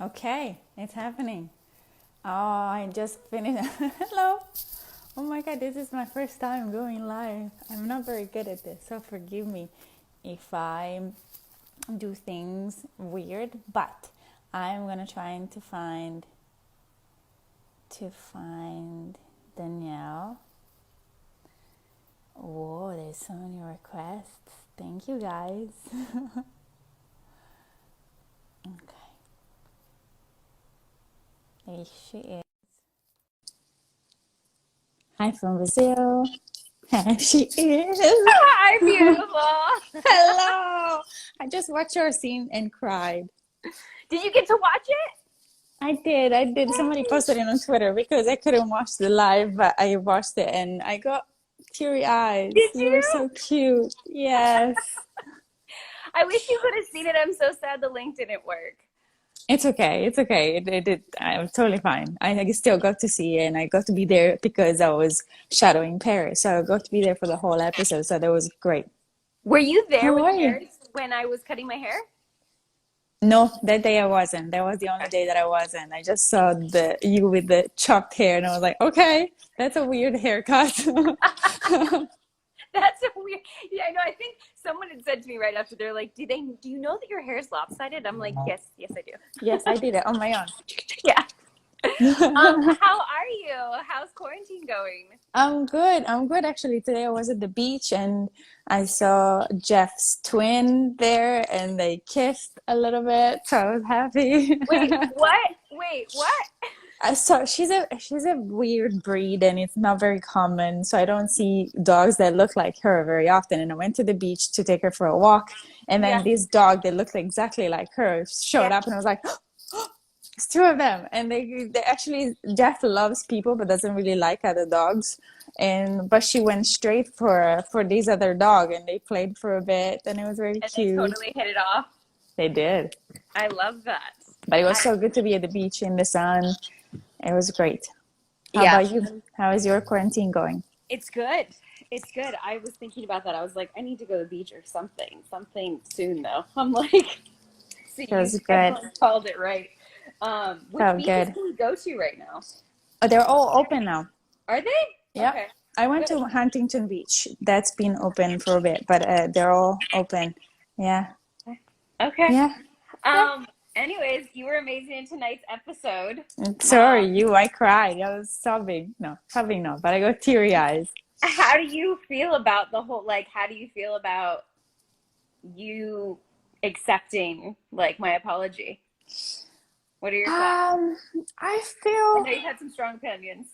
Okay, it's happening. Oh, I just finished. Hello. Oh my God, this is my first time going live. I'm not very good at this, so forgive me if I do things weird. But I'm gonna try to find Danielle. Whoa, there's so many requests. Thank you guys. Okay, there she is. Hi from Brazil. There she is. Hi, beautiful. Hello. I just watched your scene and cried. Did you get to watch it? I did. Somebody posted it on Twitter because I couldn't watch the live, but I watched it and I got teary eyes. Did You were you? so cute. Yes. I wish you could have seen it. I'm so sad the link didn't work. It's okay. It's okay. I'm totally fine. I still got to see it and I got to be there because I was shadowing Paris. So I got to be there for the whole episode. So that was great. Were you there How with are you? Paris when I was cutting my hair? No, that day I wasn't. That was the only day that I wasn't. I just saw you with the chopped hair and I was like, okay, that's a weird haircut. That's a weird. Yeah, I know. I think someone had said to me right after, they're like, Do you know that your hair is lopsided?" I'm like, yes, I do. Yes, I did it on my own. Yeah. How are you? How's quarantine going? I'm good. I'm good actually. Today I was at the beach and I saw Jeff's twin there and they kissed a little bit, so I was happy. Wait, what? Wait, what? I saw she's a weird breed and it's not very common, so I don't see dogs that look like her very often. And I went to the beach to take her for a walk, and Yeah, then this dog that looked exactly like her showed yeah. up, and I was like, it's two of them. And they actually Jeff loves people but doesn't really like other dogs. And but she went straight for this other dog, and they played for a bit, and it was very And they cute. totally hit it off. They did, I love that. but it was I, so good to be at the beach in the sun. It was great. How yeah. about you? How is your quarantine going? It's good. It's good. I was thinking about that. I was like, I need to go to the beach or something. Something soon though. I'm like, see, you Feels good. definitely called it right. Which Felt beaches good. can we go to right now? Oh, they're all open now. Are they? Yeah. Okay. I went Good. to Huntington Beach. That's been open for a bit, but they're all open. Yeah. Okay. Yeah. Yeah. Anyways, you were amazing in tonight's episode. Sorry, I cried. I was sobbing. No, sobbing no, but I got teary eyes. How do you feel about the whole, like, how do you feel about you accepting, like, my apology? What are your thoughts? Um, I I feel know you had some strong opinions.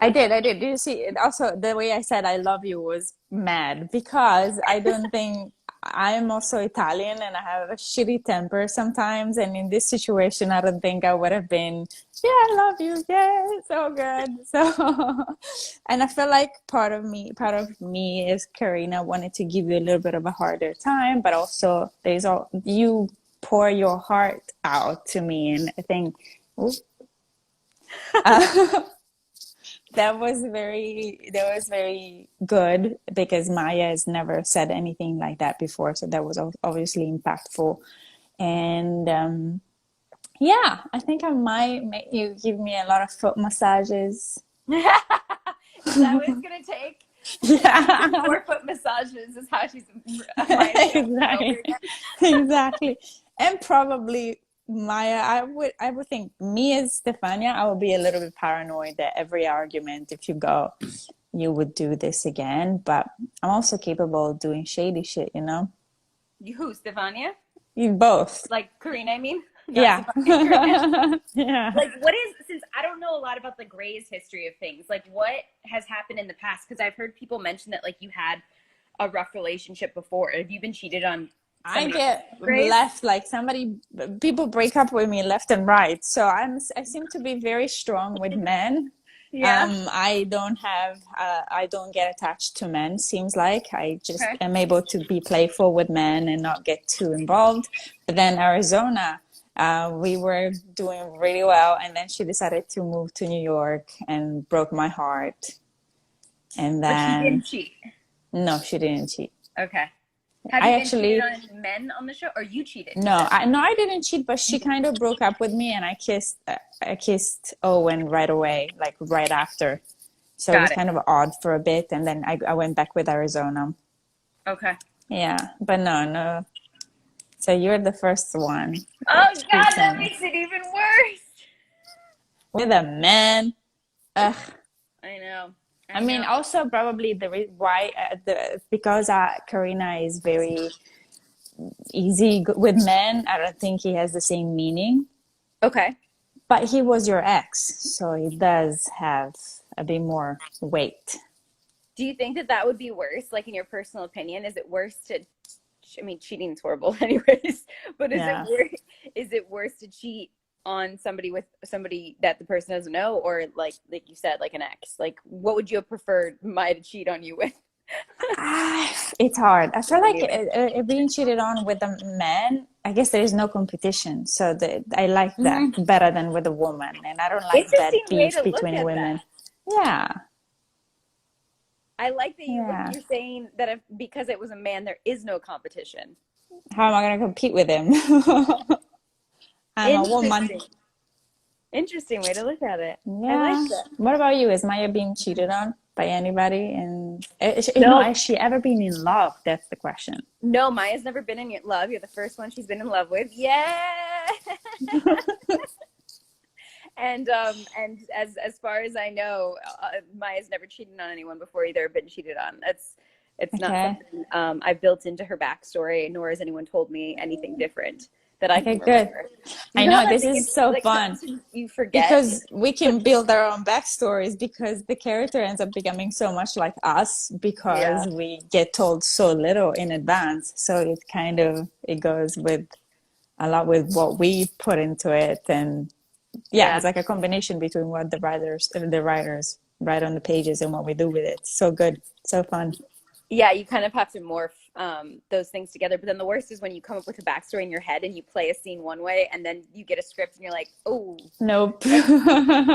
I did. I did. Did you see it? Also, the way I said I love you was mad because I don't think I'm also Italian and I have a shitty temper sometimes. And in this situation, I don't think I would have been, yeah, I love you. Yeah, so good. So, and I feel like part of me is Karina wanted to give you a little bit of a harder time, but also you pour your heart out to me. And I think, ooh, uh, that was very good because Maya has never said anything like that before, so that was obviously impactful. And yeah, I think I might make you give me a lot of foot massages. Is that what it's gonna take? Yeah, 4 foot massages is how she's Maya's reacting over exactly, here. exactly. And probably Maya, I would think me as Stefania, I would be a little bit paranoid that every argument, if you go, you would do this again. But I'm also capable of doing shady shit, you know? Who, Stefania? You both. Like Karina, I mean, not Yeah. Stefania. Karina. Yeah. Like, what is, since I don't know a lot about the Grey's history of things, like what has happened in the past? Because I've heard people mention that like you had a rough relationship before. Have you been cheated on I somebody get Grey's? left like people break up with me left and right. So I seem to be very strong with men. Yeah. I don't get attached to men, seems like. I just Okay. am able to be playful with men and not get too involved. But then Arizona, we were doing really well, and then she decided to move to New York and broke my heart. And But she didn't then, cheat. no, she didn't cheat. Okay. Have I you been cheated actually on any men on the show, or you cheated? You no, said. I didn't cheat, but she kind of broke up with me, and I kissed Owen right away, like right after. So it was Got it. kind of odd for a bit, and then I went back with Arizona. Okay. Yeah, but no, no. So you're the first one Oh that's God, that cheating makes it even worse. with a man. Ugh. I know. I I mean, know. also probably why because Karina is very easy with men. I don't think he has the same meaning. Okay. But he was your ex, so it does have a bit more weight. Do you think that that would be worse? Like in your personal opinion, is it worse to? I mean, cheating's horrible, anyways. But is it Yeah. worse? Is it worse to cheat on somebody with somebody that the person doesn't know, or like you said, like an ex? Like, what would you have preferred Maya to cheat on you with? It's hard. I feel like Neither. being cheated on with a man, I guess there is no competition. So I like that Mhm. better than with a woman. And I don't like that Interesting way beef to look between at women. that. Yeah. I like that Yeah. you're saying that if, because it was a man, there is no competition. How am I going to compete with him? I'm a woman. Interesting. Interesting way to look at it. I like Yeah. that. What about you? Is Maya being cheated on by anybody? And, No, has she ever been in love? That's the question. no, Maya's never been in love. You're the first one she's been in love with. Yeah. And as far as I know, Maya's never cheated on anyone before either, or been cheated on. It's not Okay. something I've built into her backstory, nor has anyone told me anything different that I Okay, can good. remember. You I know how know that this thing is is so like fun sometimes you forget. because we can build our own backstories because the character ends up becoming so much like us Yeah, because we get told so little in advance. So it goes with a lot with what we put into it, and yeah, yeah. it's like a combination between what the writers write on the pages and what we do with it. So good, so fun. Yeah, you kind of have to morph those things together. But then the worst is when you come up with a backstory in your head and you play a scene one way, and then you get a script and you're like, oh, Nope. that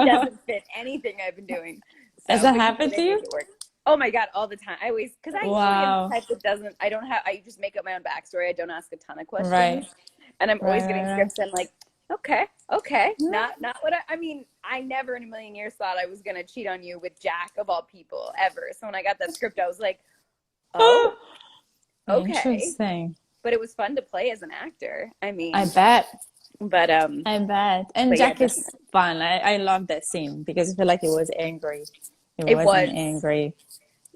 doesn't fit anything I've been doing. Has So, that but usually happened to they make you? it work. Oh my God, all the time. I always, because I usually am Wow. the type that doesn't, I don't have, I just make up my own backstory. I don't ask a ton of Right. questions. And I'm Right. always getting Right. scripts. And I'm like, okay, okay. Right. Not what I mean, I never in a million years thought I was going to cheat on you with Jack of all people ever. So when I got that script, I was like, oh, okay. Interesting. But it was fun to play as an actor. I I mean, bet. but I bet. And yeah, Jack is definitely. fun. I love that scene because I feel like it was angry. It It wasn't was. angry.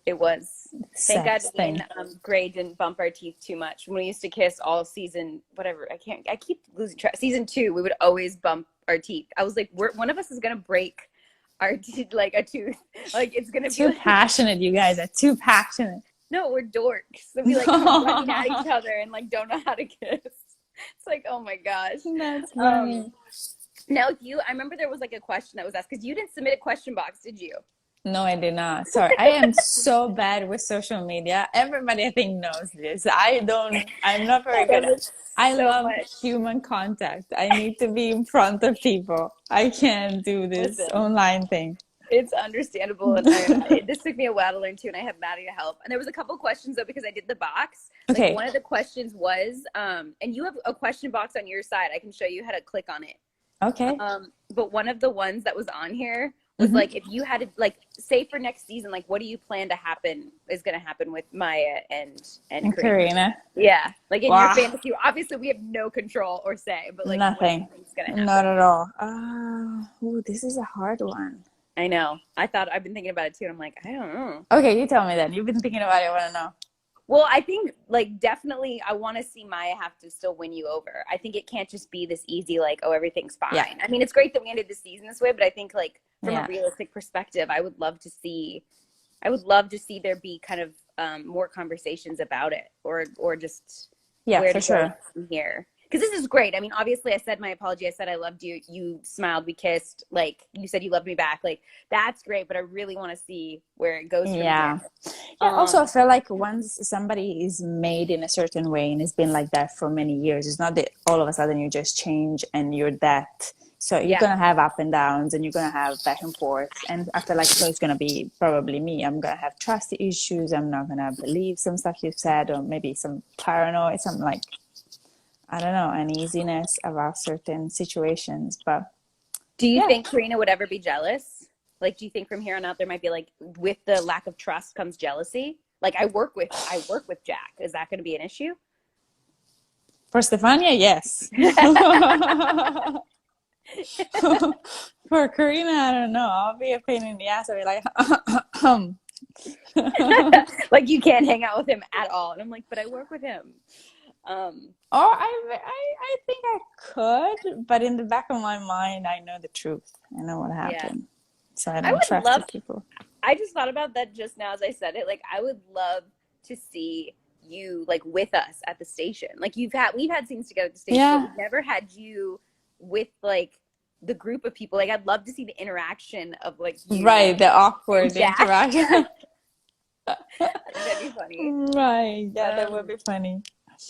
It was. Thank God Sex me and thing. Gray didn't bump our teeth too much. When we used to kiss all season, whatever, I keep losing track. Season 2, we would always bump our teeth. I was like, one of us is going to break our teeth, like a tooth. Like, it's going to be Too like, passionate, you guys are too passionate. no, we're dorks. So we like come running at each other and like don't know how to kiss. It's like, oh my gosh. That's Um, funny. Now I remember there was like a question that was asked because you didn't submit a question box, did you? No, I did not. Sorry. I am so bad with social media. Everybody I think knows this. I'm not I very good love at it I so love much. human contact. I need to be in front of people. I can't do this Listen, online thing. it's understandable, and this took me a while to learn too, and I have Maddie to help. And there was a couple questions though because I did the box. Like Okay. one of the questions was, and you have a question box on your side. I can show you how to click on it. Okay. But one of the ones that was on here was Hmm. like, if you had to, like, say for next season, like, what do you plan to happen is going to happen with Maya and And Karina? Karina. Yeah, like in your Wow. fantasy. Obviously, we have no control or say, but like, what do you Nothing. think is going to Not happen? at all. Ooh, this is a hard one. I know. I've been thinking about it too, and I'm like, I don't know. Okay, you tell me then. You've been thinking about it. I want to know. Well, I think like definitely I want to see Maya have to still win you over. I think it can't just be this easy like, oh, everything's fine. Yeah. I mean, it's great that we ended the season this way, but I think like from a Yeah. realistic perspective, I would love to see there be kind of more conversations about it or just Yeah, where for to go sure. from here. because this is great. I mean, obviously, I said my apology. I said I loved you. You smiled. We kissed. Like you said, you loved me back. Like that's great. But I really want to see where it goes from here. Yeah. Yeah. Also, I feel like once somebody is made in a certain way and it's been like that for many years, it's not that all of a sudden you just change and you're that. So you're Yeah. gonna have up and downs, and you're gonna have back and forth. And I feel like so it's gonna be probably me. I'm gonna have trust issues. I'm not gonna believe some stuff you've said, or maybe some paranoia, some like I don't know, uneasiness about certain situations. But Do you yeah, think Karina would ever be jealous? Like, do you think from here on out there might be like, with the lack of trust comes jealousy? Like, I work with Jack. Is that going to be an issue? for Stefania, yes. For Karina, I don't know. I'll be a pain in the ass. I'll be like, Like, you can't hang out with him at all. And I'm like, but I work with him. or I think I could, but in the back of my mind, I know the truth. I know what Yeah. happened. So I I don't would trust love, the people. I just thought about that just now as I said it. Like, I would love to see you like with us at the station. Like we've had scenes together at the station, Yeah. but we've never had you with like the group of people. Like I'd love to see the interaction of like you Right, the awkward Jack. interaction. That'd be funny. Right, yeah, that would be funny.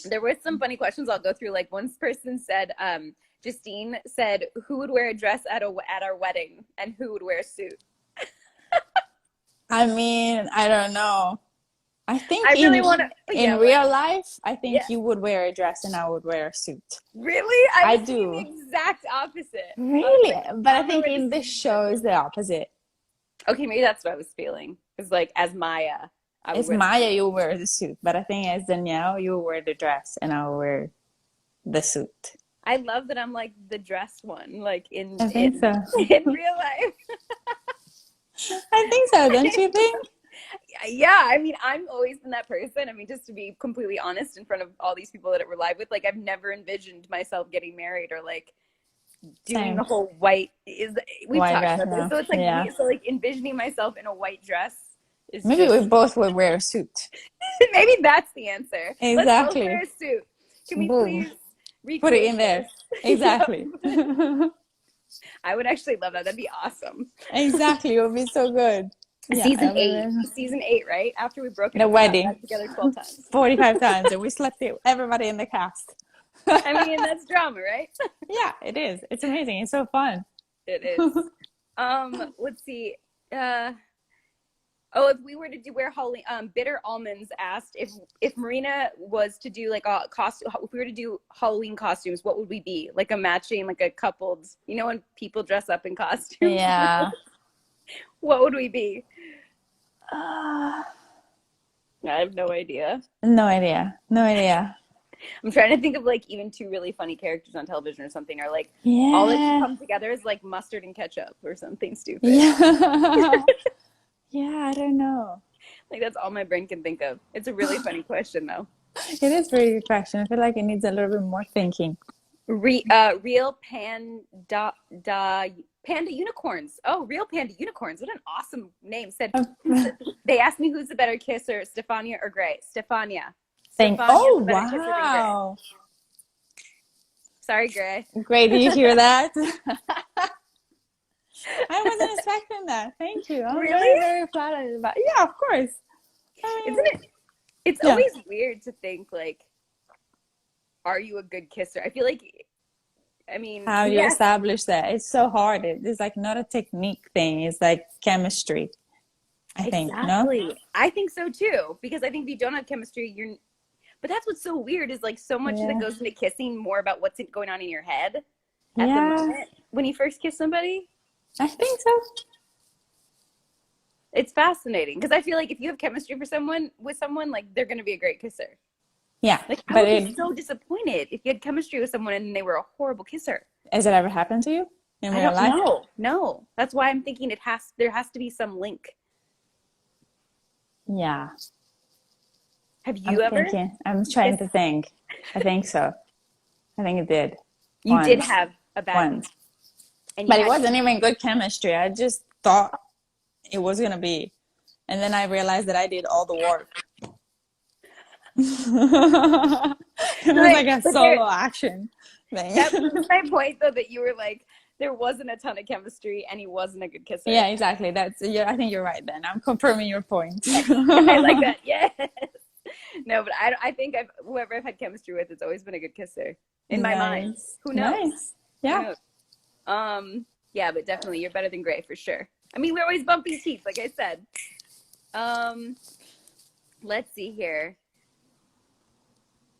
There were some funny questions I'll go through. Like one person said, Justine said, who would wear a dress at our wedding and who would wear a suit? I mean, I don't know. I think I really want to. in real life, I think Yeah. you would wear a dress and I would wear a suit. Really? I was do. the exact opposite. Really? Like, but I think in this show is the opposite. Okay, maybe that's what I was feeling. It's like as Maya, As Maya, you wear the suit, but I think as Danielle, you wear the dress and I'll wear the suit. I love that I'm like the dress one, like so. in real life. I think so, don't you think? Yeah, I mean, I'm always been that person. I mean, just to be completely honest in front of all these people that we're live with, like I've never envisioned myself getting married or like doing the whole white we've white talked dress, about this. So it's like so like envisioning myself in a white dress is maybe we both would wear a suit. Maybe that's the answer. Exactly. Let's both wear a suit. Can we please put it in there? Exactly. I would actually love that. That'd be awesome. Exactly. It would be so good. Season 8, right? After we broke the wedding together 12 times. 45 times, and we slept everybody in the cast. I mean, that's drama, right? Yeah, it is. It's amazing. It's so fun. It is. Let's see. If we were to wear Halloween, Bitter Almonds asked if Marina was to do like a costume, if we were to do Halloween costumes, what would we be? Like a matching, like a coupled, you know, when people dress up in costumes? Yeah. What would we be? I have no idea. No idea. I'm trying to think of like even two really funny characters on television or something, or like all that should come together is like mustard and ketchup or something stupid. Yeah. Yeah, I don't know. Like that's all my brain can think of. It's a really funny question though. It is a very good question. I feel like it needs a little bit more thinking. Real panda unicorns. Oh, real panda unicorns. What an awesome name. They asked me who's the better kisser, Stefania or Gray? Stefania. Oh, wow. Sorry, Gray. Gray, did you hear that? I wasn't expecting that. Thank you. I'm very, very flattered about it. Yeah, of course. Isn't it? It's always weird to think like, are you a good kisser? I feel like, I mean, how you establish that? It's so hard. It's like not a technique thing. It's like chemistry. I think. No? I think so too. Because I think if you don't have chemistry, but that's what's so weird is like so much that goes into kissing more about what's going on in your head at the moment when you first kiss somebody. I think so. It's fascinating because I feel like if you have chemistry with someone, like they're going to be a great kisser. Yeah, like I would be so disappointed if you had chemistry with someone and they were a horrible kisser. Has it ever happened to you in real life? No. That's why I'm thinking there has to be some link. Yeah. Have you ever? I'm trying to think. I think so. I think it did. You did have a bad one. But it wasn't even good chemistry. I just thought it was going to be. And then I realized that I did all the work. It was like a solo action thing. That proves my point, though, that you were like, there wasn't a ton of chemistry and he wasn't a good kisser. Yeah, exactly. That's yeah. I think you're right. Then I'm confirming your point. I like that. Yes. No, but I think whoever I've had chemistry with, it's always been a good kisser in my mind. Who knows? Nice. Yeah. Who knows? Yeah, but definitely you're better than Gray for sure. I mean, we're always bumping teeth, like I said. Let's see here.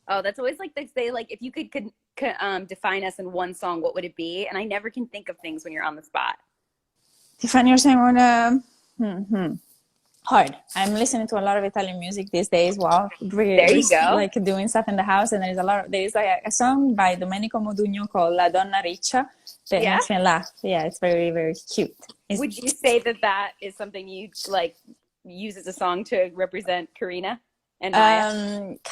Oh, that's always like they say, like, if you could define us in one song, what would it be? And I never can think of things when you're on the spot. Define yourself on hard. I'm listening to a lot of Italian music these days. Wow, There you go. Like doing stuff in the house, and there's like a song by Domenico Modugno called La Donna Riccia that makes me laugh. Yeah, it's very, very cute. Would you say that is something you like use as a song to represent Karina and Maya?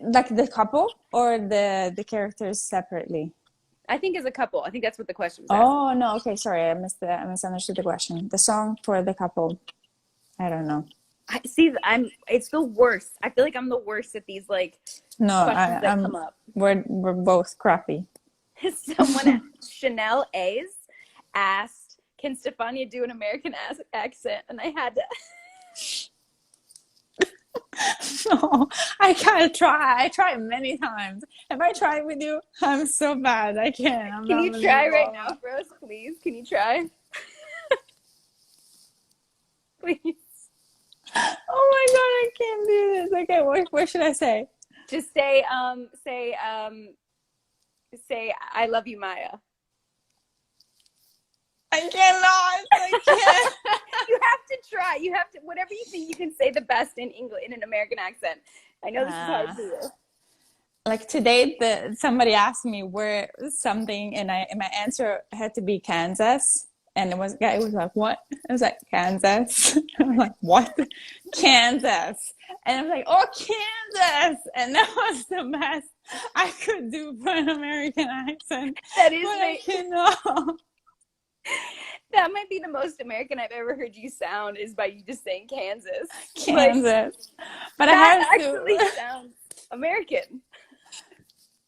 Like the couple or the characters separately? I think as a couple. I think that's what the question was. Oh no, okay, sorry, I misunderstood the question. The song for the couple. I don't know. It's the worst. I feel like I'm the worst at these questions that come up. We're both crappy. Someone, Chanel A's, asked, "Can Stefania do an American accent?" And I had to. No, I can't try. I tried many times. Have I tried with you? I'm so bad. I can't. Can you try right now for us, please? Can you try? Please. Oh my God, I can't do this. Okay, what should I say? Just say I love you, Maya. I cannot. I can't. You have to try. You have to, whatever you think you can say the best in English in an American accent. I know this is hard for you. Like today, somebody asked me where something, and my answer had to be Kansas, and it was like, what? I was like, Kansas. I'm like, what? Kansas. And I was like, oh, Kansas. And that was the best I could do for an American accent. That is I cannot. That might be the most American I've ever heard you sound, is by you just saying Kansas. Kansas. But that actually sounds American.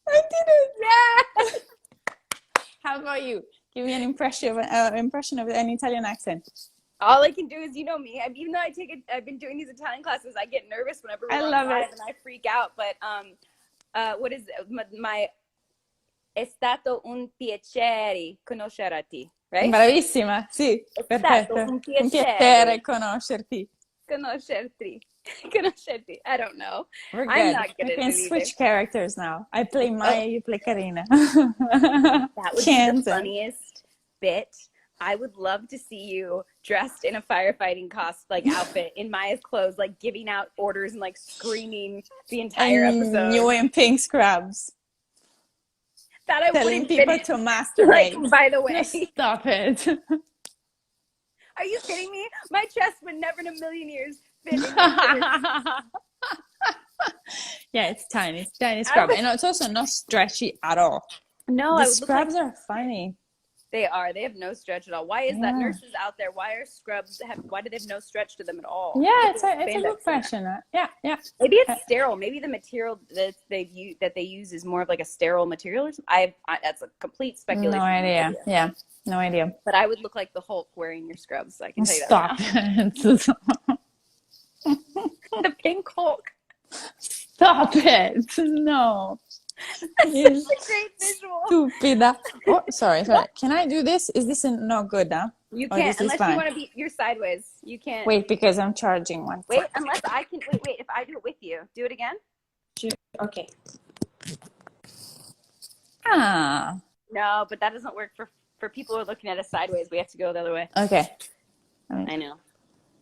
I did it. Yeah. How about you? Give me an impression of an Italian accent. All I can do is, you know me. Even though I've been doing these Italian classes, I get nervous whenever we're live and I freak out. But what is my? È stato un piacere conoscerti. Right? Bravissima, sì, perfetto. Un piacere conoscerti. Conoscerti. I don't know. We're good. I'm not good we at can it switch characters now. I play Maya, you play Karina. That would be the funniest bit. I would love to see you dressed in a firefighting outfit in Maya's clothes, like giving out orders and like screaming the entire episode. You in pink scrubs. That I telling people to masturbate. Like, by the way. Stop it. Are you kidding me? My chest would never in a million years fit in Yeah, it's tiny. It's tiny scrub. And it's also not stretchy at all. No, the scrubs are funny. They are. They have no stretch at all. Why is that? Nurses out there, why are scrubs why do they have no stretch to them at all? Yeah, it's a good question. Yeah. Maybe it's sterile. Maybe the material that they use is more of like a sterile material or something. That's a complete speculation. No idea. Yeah, no idea. But I would look like the Hulk wearing your scrubs. I can tell you that. Stop. The pink Hulk. Stop it. No. That's such a great visual. Stupida. Oh, sorry. Can I do this? Is this no good now? You can't unless you want to be. You're sideways. You can't. Wait, because I'm charging one. Wait, unless I can. Wait. If I do it with you, do it again. Okay. No, but that doesn't work for people who are looking at us sideways. We have to go the other way. Okay. I know.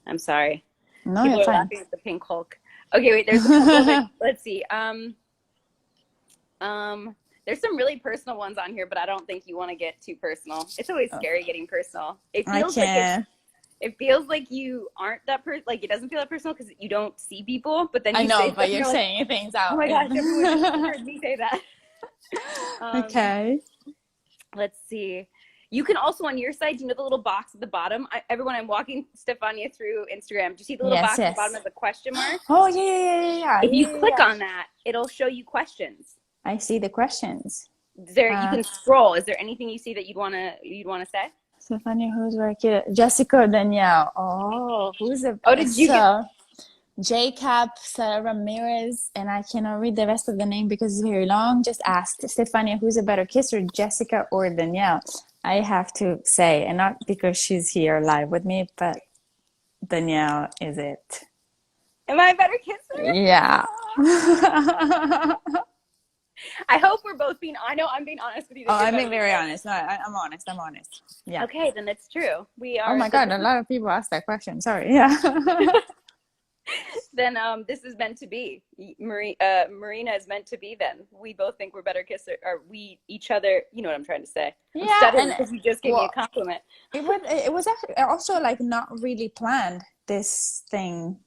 I'm sorry. No, people you're are fine. laughing at the pink Hulk. Okay, wait. There's a couple. Let's see. There's some really personal ones on here, but I don't think you want to get too personal. It's always scary getting personal. It feels like you aren't that person. Like it doesn't feel that personal because you don't see people. But then I know, but you're saying things out. Oh my gosh, everyone just heard me say that. Okay. Let's see. You can also on your side, you know the little box at the bottom? Everyone, I'm walking Stefania through Instagram. Do you see the little Yes, box at the bottom yes. of the question mark? Oh, yeah, yeah, yeah, yeah, If you yeah, yeah, click yeah. on that, it'll show you questions. I see the questions. You can scroll. Is there anything you see that you'd wanna say? Stefania, who's working? Jessica or Danielle? Oh, who's the Oh, did you get Jacob Ramirez, and I cannot read the rest of the name because it's very long. Just asked Stefania, who's a better kisser, Jessica or Danielle? I have to say, and not because she's here live with me, but Danielle is it. Am I a better kisser? Yeah. I hope we're both being. I know I'm being honest with you. Oh, I'm being very honest. No, I'm honest. I'm honest. Yeah. Okay, then it's true. We Oh are. my God, a lot of people ask that question. Sorry. Yeah. Then this is meant to be. Marina is meant to be. Then we both think we're better kisser, or we each other. You know what I'm trying to say? I'm Yeah, stuttering and because you just gave me a compliment. it was actually also like not really planned. This thing,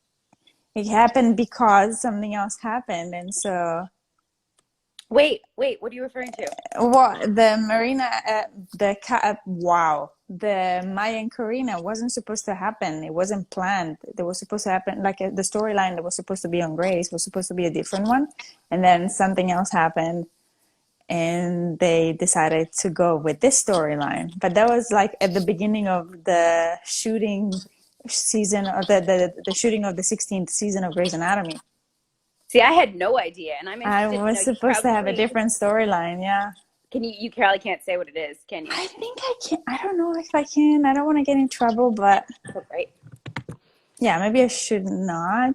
it happened because something else happened, and so Wait. What are you referring to? what the Marina, wow, the Maya and Karina wasn't supposed to happen. It wasn't planned. It was supposed to happen like the storyline that was supposed to be on Grace was supposed to be a different one, and then something else happened, and they decided to go with this storyline. But that was like at the beginning of the shooting season, or the shooting of the 16th season of Grey's Anatomy. See, I had no idea, and I'm I interested to was know. You supposed to have a probably different storyline, yeah. can. You probably can't say what it is, can you? I think I can. I don't know if I can. I don't want to get in trouble, but Right. yeah, maybe I should not.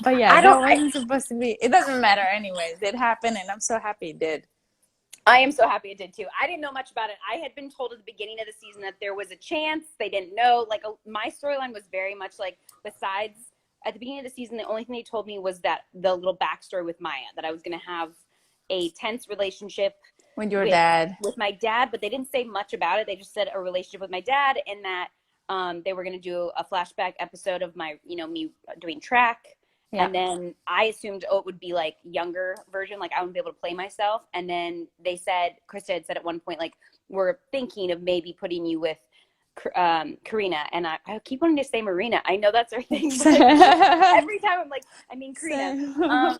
But yeah, I that don't. wasn't supposed to be. It doesn't matter anyways. It happened, and I'm so happy it did. I am so happy it did too. I didn't know much about it. I had been told at the beginning of the season that there was a chance. They didn't know. Like my storyline was very much like, besides at the beginning of the season, the only thing they told me was that the little backstory with Maya, that I was going to have a tense relationship With your dad. with my dad, but they didn't say much about it. They just said a relationship with my dad, and that they were going to do a flashback episode of my, me doing track. Yeah. And then I assumed, it would be like younger version, like I wouldn't be able to play myself. And then they said, Krista had said at one point, like, we're thinking of maybe putting you with Karina. And I keep wanting to say Marina. I know that's her thing. But every time I'm like, I mean Karina.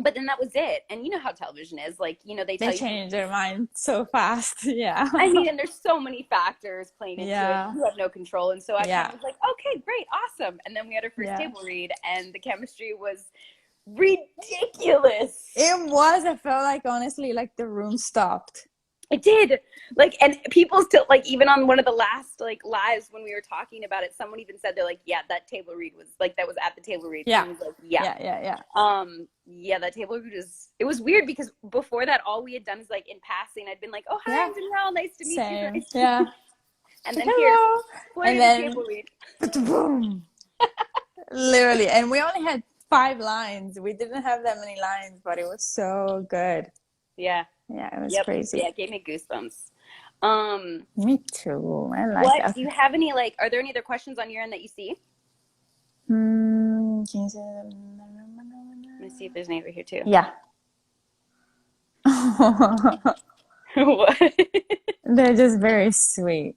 But then that was it. And you know how television is. Like, they change their mind so fast. Yeah. I mean, and there's so many factors playing into it. You have no control. And so I kind of was like, okay, great, awesome. And then we had our first table read, and the chemistry was ridiculous. It was. I felt like, honestly, like the room stopped. It did. Like, and people still, like, even on one of the last, like, lives when we were talking about it, someone even said, they're like, yeah, that table read was, like, that was at the table read. Yeah. Was like, that table read it was weird because before that, all we had done is, like, in passing, I'd been like, oh, hi, I'm Danielle, nice to meet you. Nice to meet you. And then hello. And then, table read. Boom. Literally. And we only had 5 lines. We didn't have that many lines, but it was so good. Yeah. Yeah, it was crazy. Yeah, it gave me goosebumps. Me too. I like that. Do you have any, like, are there any other questions on your end that you see? Can you say Let me see if there's any over here too. Yeah. What? They're just very sweet.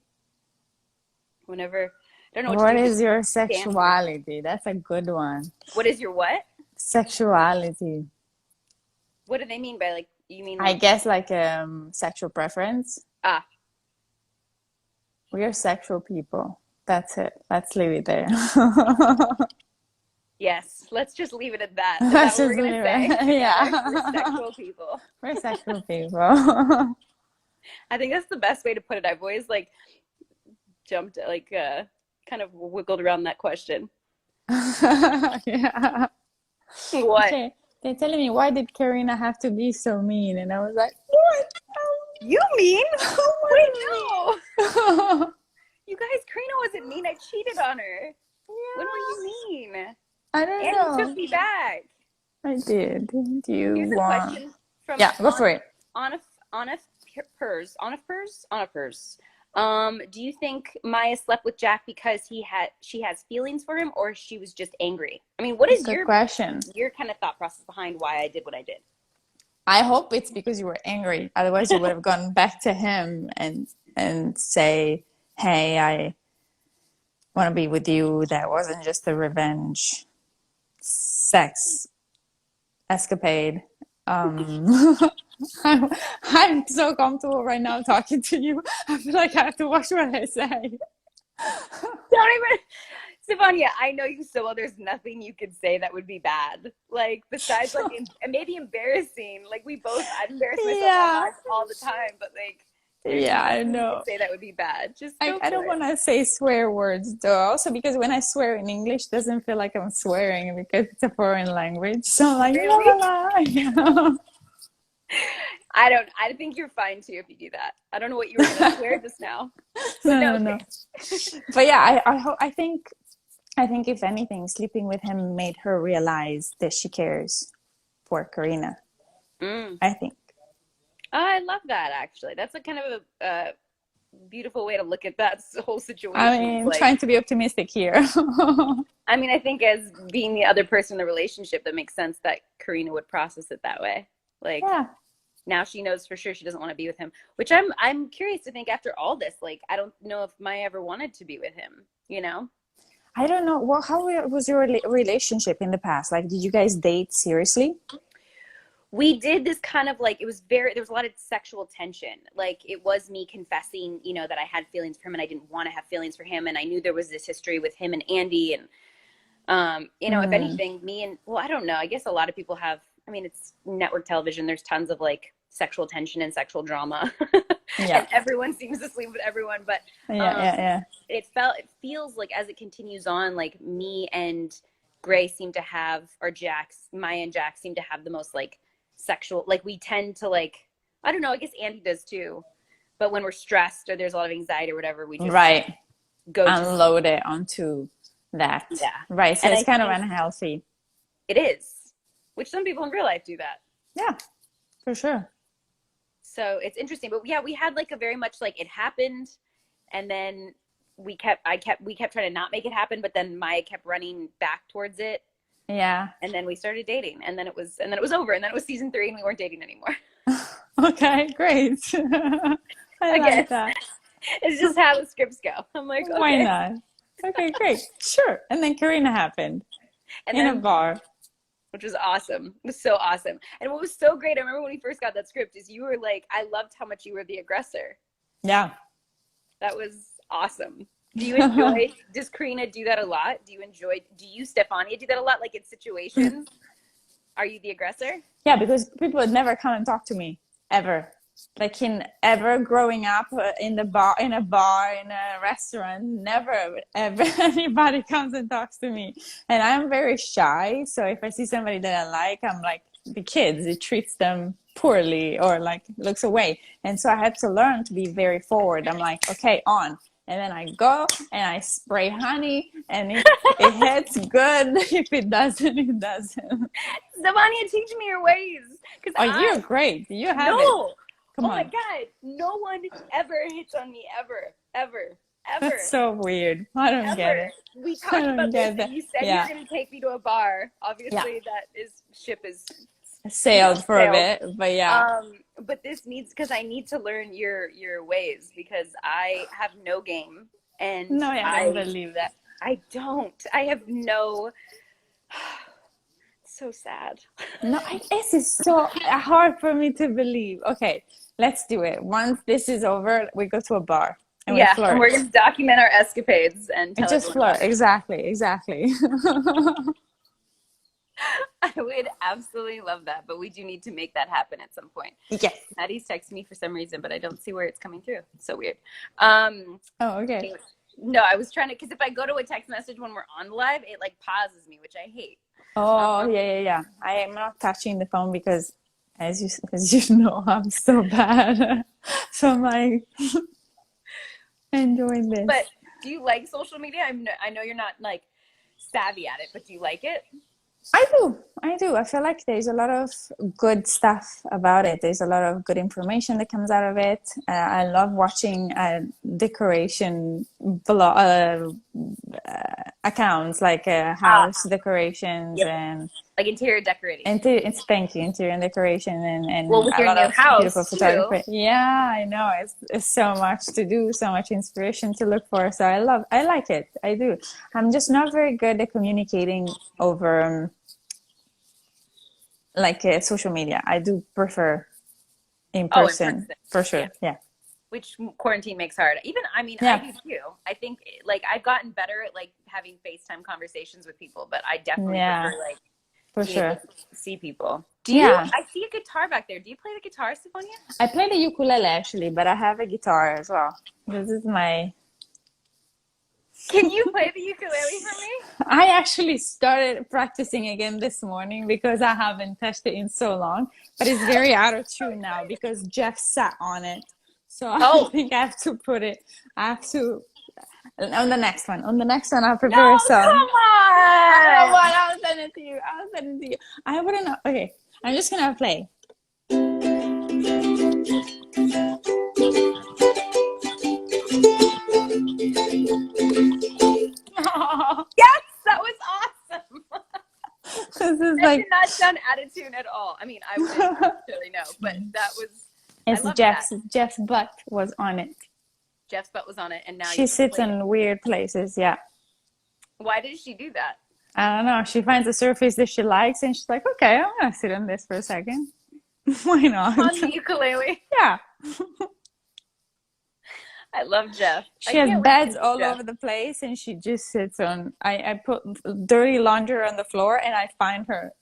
Whenever, I don't know what is your sexuality? That's a good one. What is your what? Sexuality. What do they mean by, like, you mean? I guess like sexual preference. We are sexual people. That's it. Let's leave it there. Yes, let's just leave it at that. Let's just leave it. Yeah. We're sexual people. We're sexual people. I think that's the best way to put it. I've always, like, jumped, like, kind of wiggled around that question. Yeah. What? Okay. They're telling me, why did Karina have to be so mean? And I was like, what? You mean? Wait, no. You guys, Karina wasn't mean. I cheated on her. Yeah. When were you mean? I don't know. You took me back. I did. Do you Here's want? A question from go for it. Anna Pers. Do you think Maya slept with Jack because she has feelings for him, or she was just angry? I mean, what is your question? Your kind of thought process behind why I did what I did? I hope it's because you were angry. Otherwise, you would have gone back to him and and say, hey, I want to be with you. That wasn't just a revenge sex escapade. Um, I'm so comfortable right now talking to you. I feel like I have to watch what I say. Don't even, Stefania, I know you so well. There's nothing you could say that would be bad. Like, besides, like, maybe embarrassing. Like, I embarrass myself Yeah, online all the time, but like, there's yeah, I nothing you could know. say that would be bad. Just I, go I for don't it. want to say swear words though, also because when I swear in English, it doesn't feel like I'm swearing because it's a foreign language. So I'm like, la la Really? la. Yeah. I think you're fine too if you do that. I don't know what you were gonna swear just now, but No, no, no, no. But yeah, I think if anything, sleeping with him made her realize that she cares for Karina. mm. I think. I love that actually. That's a kind of a beautiful way to look at that whole I situation. It's mean, like, trying to be optimistic here. I mean, I think as being the other person in the relationship, that makes sense that Karina would process it that way. Like, Yeah. now she knows for sure she doesn't want to be with him, which I'm curious to think after all this, like, I don't know if Maya ever wanted to be with him, you know? I don't know. Well, how was your relationship in the past? Like, did you guys date seriously? We did this kind of like, there was a lot of sexual tension. Like, it was me confessing, that I had feelings for him and I didn't want to have feelings for him. And I knew there was this history with him and Andy. And, if Mm, anything, well, I don't know. I guess a lot of people have, I mean, it's network television. There's tons of like sexual tension and sexual drama. yeah. And everyone seems to sleep with everyone. But Yeah, um, yeah, yeah. it feels like as it continues on, like me and Gray seem to have, or Maya and Jax seem to have the most like sexual, like we tend to like, I don't know, I guess Andy does too. But when we're stressed or there's a lot of anxiety or whatever, we just Right. go to sleep. Unload it onto that. Yeah. Right. So And it's I kind of think unhealthy. it is, which some people in real life do that. Yeah, for sure. So it's interesting. But yeah, we had like a very much like it happened, and then we kept trying to not make it happen, but then Maya kept running back towards it, Yeah. and then we started dating, and then it was over, and then it was season 3 and we weren't dating anymore. Okay, great. I Again, like that. it's just how the scripts go. I'm like, Why okay. not? Okay, great. Sure. And then Karina happened And in a then, bar. which was awesome. It was so awesome. And what was so great, I remember when we first got that script, is you were like, I loved how much you were the aggressor. Yeah. That was awesome. Do you enjoy, does Karina do that a lot? Do you, Stefania, do that a lot? Like in situations, are you the aggressor? Yeah, because people would never come and talk to me ever. Like in ever growing up in a bar, in a restaurant, never ever anybody comes and talks to me. And I'm very shy, so if I see somebody that I like, I'm like the kids. It treats them poorly or like looks away. And so I had to learn to be very forward. I'm like, okay, on. And then I go and I spray honey, and if it hits, good. If it doesn't, it doesn't. Stefania, teach me your ways. Because Oh, you're great. You have it. no. Come Oh my on. God. No one ever hits on me, ever, ever, ever, That's so weird. I don't get ever. it. We I talked don't about this get that. and you said you were Yeah. going to take me to a bar. Yeah. Obviously, ship is, Sailed for a sailed. bit, but yeah. But this needs, because I need to learn your ways, because I have no game, and No, I don't believe that. I don't. I have no. So sad. No, this is so hard for me to believe. Okay, let's do it. Once this is over, we go to a bar and we Yeah, and we're flirt. gonna document our escapades and And tell just everyone flirt. about it. Exactly, exactly. I would absolutely love that, but we do need to make that happen at some point. Yes. Maddie's texting me for some reason, but I don't see where it's coming through. It's so weird. Oh, okay. No, I was trying to, because if I go to a text message when we're on live, it like pauses me, which I hate. Oh, yeah. I am not touching the phone because, as you know, I'm so bad. So I'm like enjoying this. But do you like social media? I know you're not like savvy at it, but do you like it? I do. I do. I feel like there's a lot of good stuff about it. There's a lot of good information that comes out of it. I love watching decoration accounts like Ah, house decorations yep. and Like interior decorating. it's thank you interior and decoration Well, and with a your lot new of beautiful house too. photography. Yeah, I know. It's so much to do, so much inspiration to look for. So I like it. I do. I'm just not very good at communicating over. Like social media. I do prefer in Oh, in person person. for Yeah. sure. Yeah. Which quarantine makes hard. Even, I mean, I Yeah. do too. I think like I've gotten better at like having FaceTime conversations with people, but I definitely Yeah, prefer like for being able sure. to see people. Do you, Yeah. I see a guitar back there. Do you play the guitar, Stefania? I play the ukulele actually, but I have a guitar as well. This is my Can you play the ukulele for me? I actually started practicing again this morning because I haven't touched it in so long, but it's very out of So tune now excited. because Jeff sat on it. So I Oh, think I have to put it, I have to, on the next one. On the next one, I'll prepare a no, song. come I don't on. want, I'll send it to you. I'll send it to you. I wouldn't know. Okay, I'm just gonna play. Yes, that was awesome. This is That did like, not sound out of tune at all. I mean, I wouldn't necessarily know, but that was, I it's loved that. Jeff's butt was on it. Jeff's butt was on it, and now She you just sits played it. in weird places. Yeah. Why did she do that? I don't know. She finds a surface that she likes and she's like, okay, I'm gonna sit on this for a second. Why not? On the ukulele. Yeah. I love Jeff. I She has can't wait to beds meet all Jeff. over the place and she just sits on. I put dirty laundry on the floor and I find her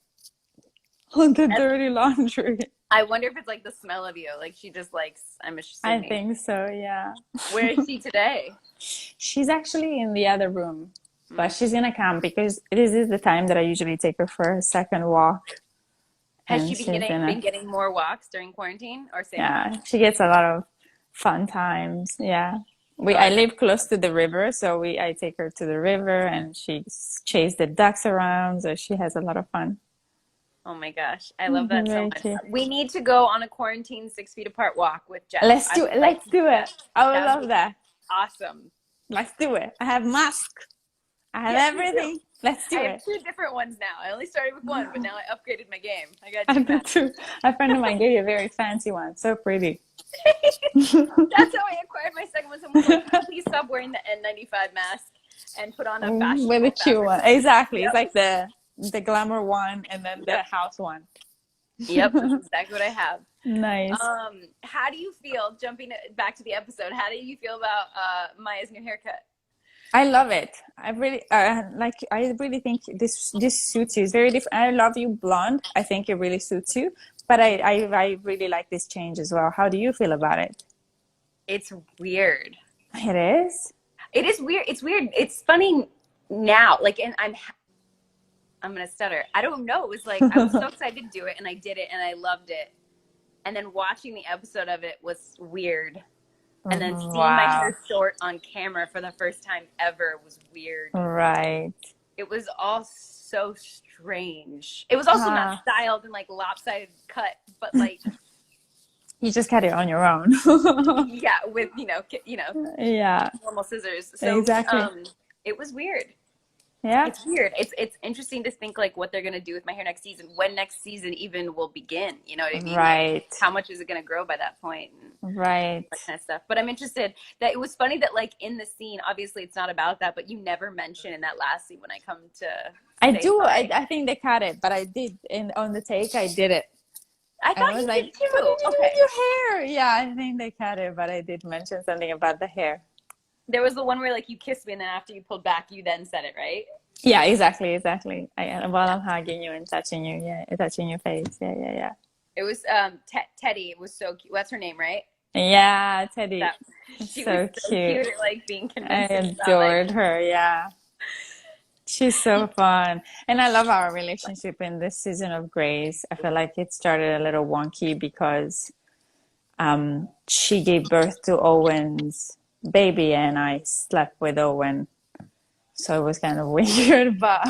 on the And dirty laundry. I wonder if it's like the smell of you. Like she just likes, I'm I assuming. think so, yeah. Where is she today? She's actually in the other room, but Hmm. she's gonna come because this is the time that I usually take her for a second walk, Has and she she's in been a getting more walks during quarantine or same amount? yeah. She gets a lot of fun times. Yeah, Oh, I that's live close awesome. to the river, so I take her to the river, and she chase the ducks around. So she has a lot of fun. Oh my gosh. I love that so Very much. cute. We need to go on a quarantine 6 feet apart walk with Jeff. Let's I do would it. like Let's to do do it. that. I would That would love be that. awesome. Let's do it. I have mask. I have Yes, me too. everything. Let's I do have it. two different ones now. I only started with one, but now I upgraded my game. I got I two do masks. too. A friend of mine gave you a very fancy one. So pretty. That's how I acquired my second one. Someone was like, please stop wearing the N95 mask and put on a With a fashionable cute fabric one. one. Exactly. It's Yep. like the glamour one and then the Yep. house one. Yep. That's exactly what I have. Nice. How do you feel, jumping back to the episode, how do you feel about Maya's new haircut? I love it. I really like. I really think this suits you. It's very different. I love you blonde. I think it really suits you. But I really like this change as well. How do you feel about it? It's weird. It is. It is weird. It's weird. It's funny now. Like, and I'm gonna stutter. I don't know. It was like I was so excited to do it, and I did it, and I loved it. And then watching the episode of it was weird. And then seeing my Wow. hair short on camera for the first time ever was weird. Right. It was all so strange. It was also not Ah, styled and like lopsided cut, but like you just got it on your own. yeah, with Yeah, normal scissors. So exactly. it was weird. Yeah. It's weird. It's interesting to think like what they're gonna do with my hair next season, when next season even will begin. You know what I mean? Like Right. how much is it gonna grow by that point and Right. that kind of stuff. But I'm interested that it was funny that like in the scene, obviously it's not about that, but you never mention in that last scene when I come to I say do. hi. I think they cut it, but I did on the take. I did it. I I thought was you like, did "What too. did you do with Okay. your hair?" Yeah, I think they cut it, but I did mention something about the hair. There was the one where like you kissed me and then after you pulled back, you then said it, right? Yeah, exactly, exactly. While I'm hugging you and touching you, yeah, touching your face. Yeah, yeah, yeah. It was Teddy. It was so cute. That's her name, right? Yeah, Teddy. That she was So so cute. cute at like being I convincing about like adored her. Yeah. She's so fun. And I love our relationship in this season of Grace. I feel like it started a little wonky because she gave birth to Owen's baby and I slept with Owen. So it was kind of weird, but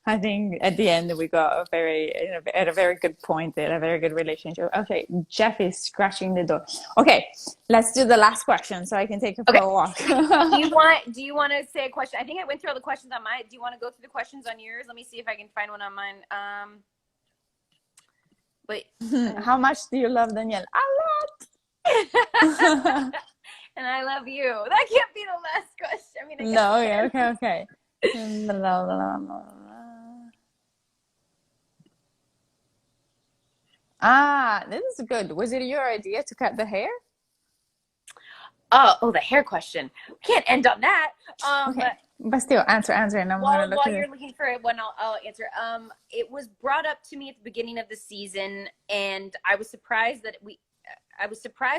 I think at the end we got at a very good point there, a very good relationship. Okay, Jeff is scratching the door. Okay, let's do the last question so I can take her for Okay. a walk. Do you want to say a question? I think I went through all the questions on mine. Do you want to go through the questions on yours? Let me see if I can find one on mine. But How much do you love Danielle? A lot. and I love you. That can't be the last question. I mean, I guess No, it yeah, can. okay. Ah, this is good. Was it your idea to cut the hair? Oh, the hair question. We can't end on that. Okay, but still, answer, and I'm gonna look While at you're it. looking for it, one I'll answer. It was brought up to me at the beginning of the season, and I was surprised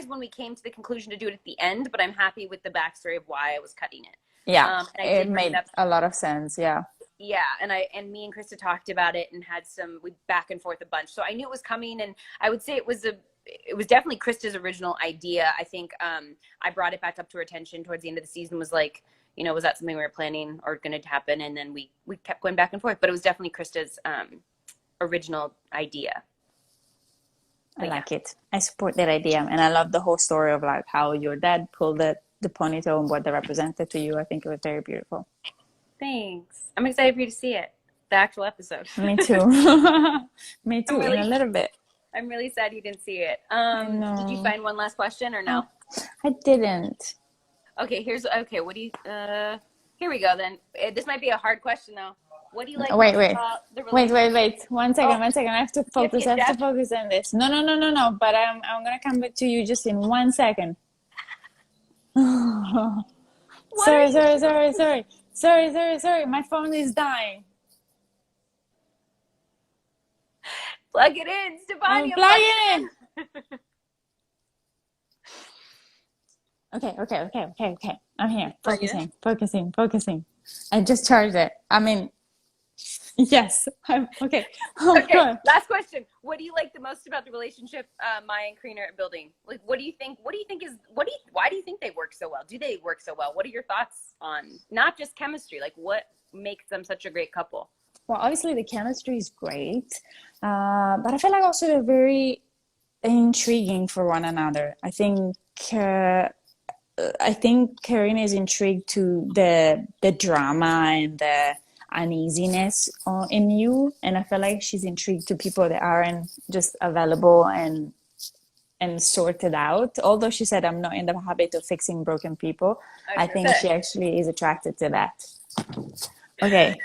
when we came to the conclusion to do it at the end. But I'm happy with the backstory of why I was cutting it. Yeah, And I it did bring it made up. a lot of sense. Yeah. Yeah, and me and Krista talked about it and had we back and forth a bunch. So I knew it was coming, and I would say it was definitely Krista's original idea. I think I brought it back up to her attention towards the end of the season. Was like, was that something we were planning or going to happen? And then we kept going back and forth. But it was definitely Krista's original idea. I like it. I support that idea, and I love the whole story of like how your dad pulled the ponytail and what they represented to you. I think it was very beautiful. Thanks. I'm excited for you to see it, the actual episode. Me too. Me too. In a little bit. I'm really sad you didn't see it. I know. Did you find one last question or no? I didn't. Okay. What do you? Here we go then. This might be a hard question though. What do you like Wait. about the relationship? Wait. One second. I have to focus. Yeah, I have to focus on this. No. But I'm gonna come back to you just in 1 second. Sorry. My phone is dying. Plug it in, Stefania. Plug it in. Okay. I'm here. Focusing. I just charged it. I mean, yes. I'm okay. Okay. God. Last question. What do you like the most about the relationship Maya and Karina are building? Like, why do you think they work so well? Do they work so well? What are your thoughts on not just chemistry? Like, what makes them such a great couple? Well, obviously the chemistry is great, but I feel like also they're very intriguing for one another. I think Karina is intrigued to the drama and the uneasiness in you, and I feel like she's intrigued to people that aren't just available and sorted out. Although she said, I'm not in the habit of fixing broken people, I think she actually is attracted to that. Okay.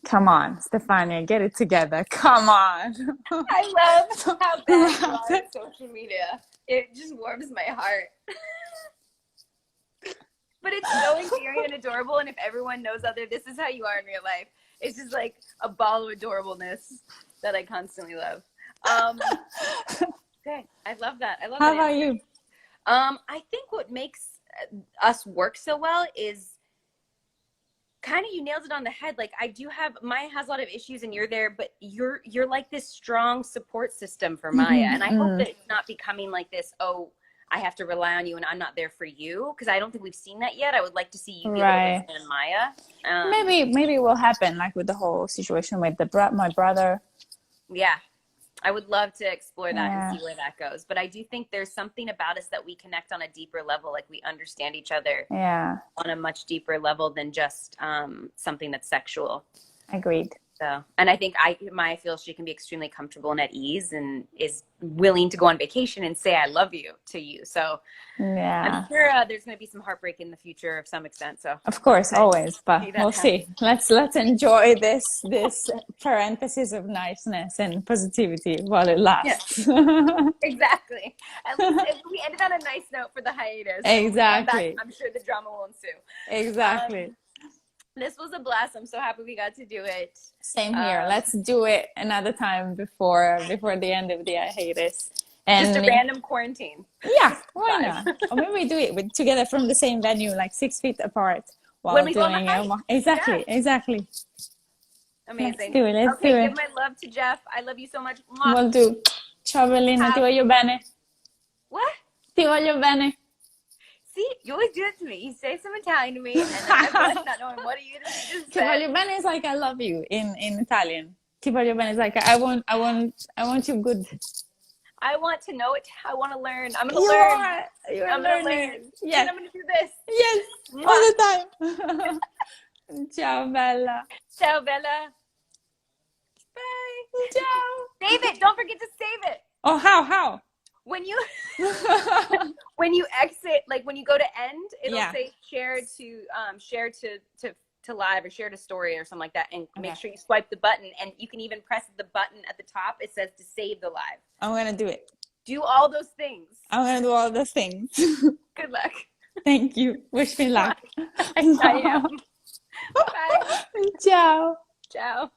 Come on, Stefania, get it together. Come on. I love how bad you are at social media. It just warms my heart. But it's so endearing and adorable, and if everyone knows out there, this is how you are in real life. It's just like a ball of adorableness that I constantly love. Okay, I love that. I love How that about answer. you? I think what makes us work so well is kind of, you nailed it on the head. Like, Maya has a lot of issues and you're there, but you're like this strong support system for Maya. And I hope that it's not becoming like this, oh, I have to rely on you and I'm not there for you. Because I don't think we've seen that yet. I would like to see you be a little bit than Maya. Maybe it will happen, like with the whole situation with my brother. Yeah. I would love to explore that and see where that goes. But I do think there's something about us that we connect on a deeper level. Like, we understand each other on a much deeper level than just something that's sexual. Agreed. So, and I think Maya feels she can be extremely comfortable and at ease and is willing to go on vacation and say, I love you to you. So I'm sure there's going to be some heartbreak in the future of some extent. So of course, always, but we'll see. Let's enjoy this parenthesis of niceness and positivity while it lasts. Yeah. Exactly. At least if we ended on a nice note for the hiatus. Exactly. I'm sure the drama will ensue. Exactly. This was a blast. I'm so happy we got to do it. Same here. Let's do it another time before the end of the hiatus. And just a random quarantine. Yeah, why not? Or maybe we do it together from the same venue, like 6 feet apart, while when we doing it. Exactly. Amazing. Let's do it. Give my love to Jeff. I love you so much. Will do. Ciao Bellina, ti voglio bene. What? Ti voglio bene. See, you always do it to me. You say some Italian to me, and then I'm left not knowing what you just Ti said. voglio bene is like I love you in Italian. Ti voglio bene is like I want you good. I want to know it. I want to learn. I'm gonna You learn. are you are I'm gonna learning. learn. And Yes, I'm gonna do this. yes, all Mwah. the time. Ciao, Bella. Ciao, Bella. Bye. Ciao. Save it. Don't forget to save it. Oh, how? When you when you exit, like when you go to end, it'll Yeah. say share to live or share to story or something like that, and make Okay. sure you swipe the button, and you can even press the button at the top. It says to save the live. I'm gonna do it. Do all those things. I'm gonna do all those things. Good luck. Thank you. Wish me luck. I am. Bye. Ciao. Ciao.